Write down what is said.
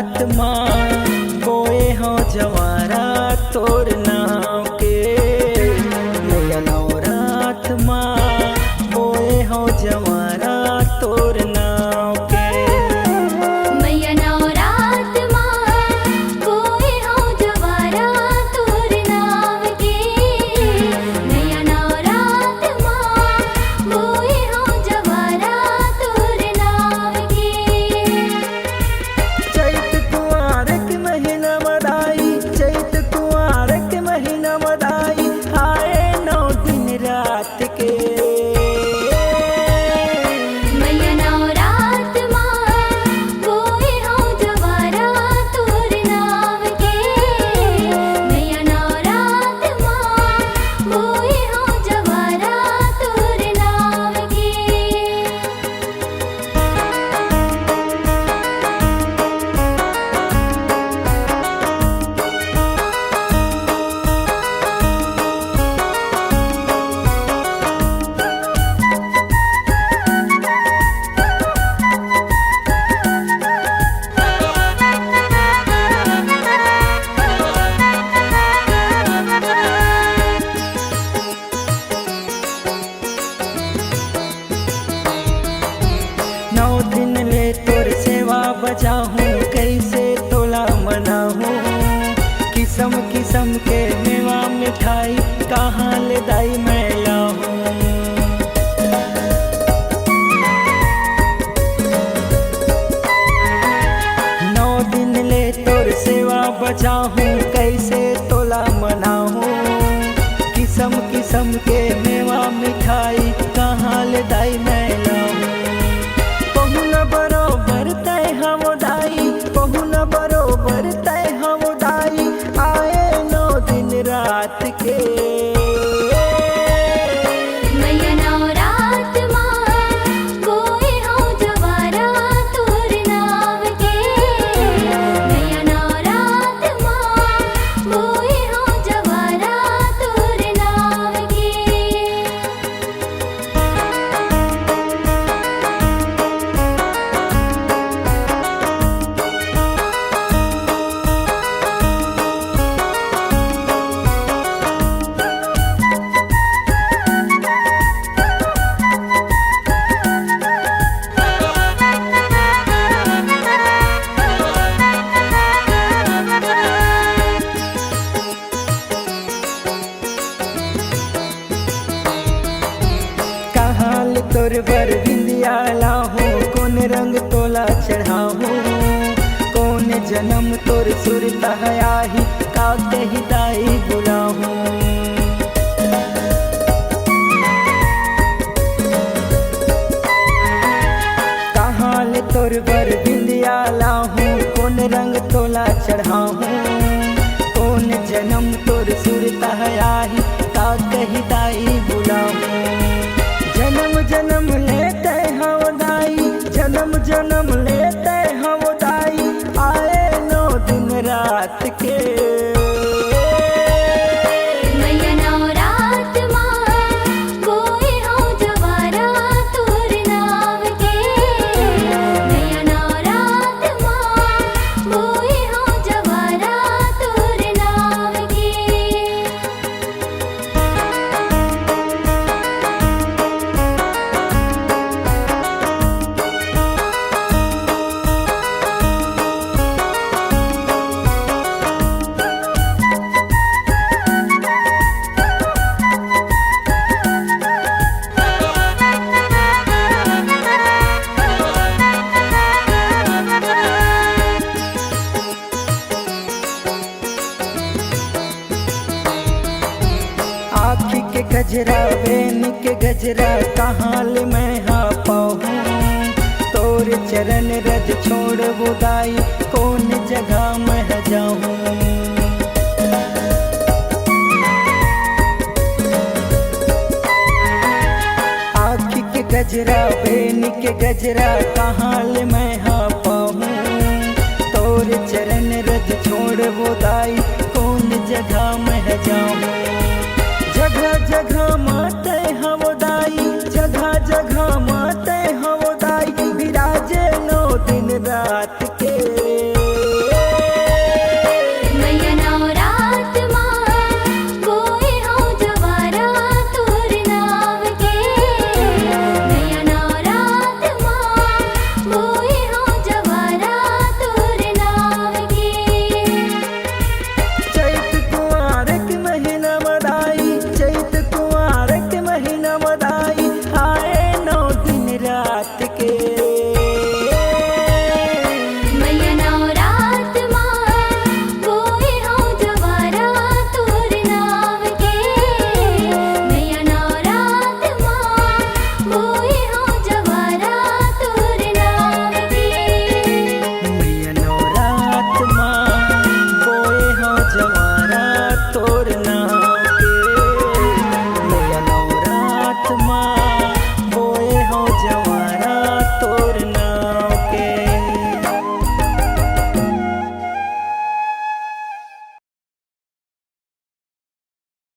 नवरात माँ बोए हो जवारा तोर नाव के। मैया नवरात माँ बोए हो जवारा तोर नाव के। मैया नवरात माँ बोए हो जवारा तोर नाव के। मैया नवरात माँ बोए हो जवारा तोर नाव के। चैत कुंवार के महीना मदाई, चैत कुंवार के महीना मदाई, आए 9 दिन रात के। मैया नवरात माँ बोए हो जवारा तोर नाव के। मैया नवरात माँ बोए हो जवारा तोर नाव के। नौ दिन ले तोर सेवा बजाहूँ, कैसे तोला मनाहूँ। किस्म किस्म के मेवा मिठाई कहाँ ले दाई मैं लाहूँ। नौ दिन ले तोर सेवा बजाहूँ, कैसे तोला मनाहूँ। किस्म किस्म के मेवा मिठाई कहाँ ले दाई मैं लाहूँ। पहुना बरोबर तय हम दाई, पहुना बरोबर तय हम दाई, आए 9 दिन रात के। मैया नवरात माँ बोए हो जवारा तोर नाव के। मैया नवरात माँ बोए हो जवारा तोर नाव के। कहाल तोर बर बिंदिया लाहूँ, कौन रंग तोला चढ़ाहूँ। कौन जन्म तोर सुरता आही, का कही दाई बुलाहूँ। कहाल तोर बर बिंदिया लाहूँ, कौन रंग तोला चढ़ाहूँ। कौन जन्म तोर सुरता आही, का कही दाई बुलाहूँ। जन्म जन्म लेते हम दाई, जन्म जन्म लेते हम दाई, आए 9 दिन रात के। मैया नवरात माँ बोए हो जवारा तोर नाव के। मैया नवरात माँ बोए हो जवारा तोर नाव के। आँखी के गजरा बेन के गजरा कहाँ ले मैं हाँ पाऊँ। तोर चरण रज छोड़ बुदाई, कौन जगह मैं जाऊँ। आँखी के गजरा बेन के गजरा कहाँ ले मैं हाँ पाऊँ। तोर चरण रज छोड़ बुदाई, कौन जगह मैं जाऊँ। जगह जगह माँ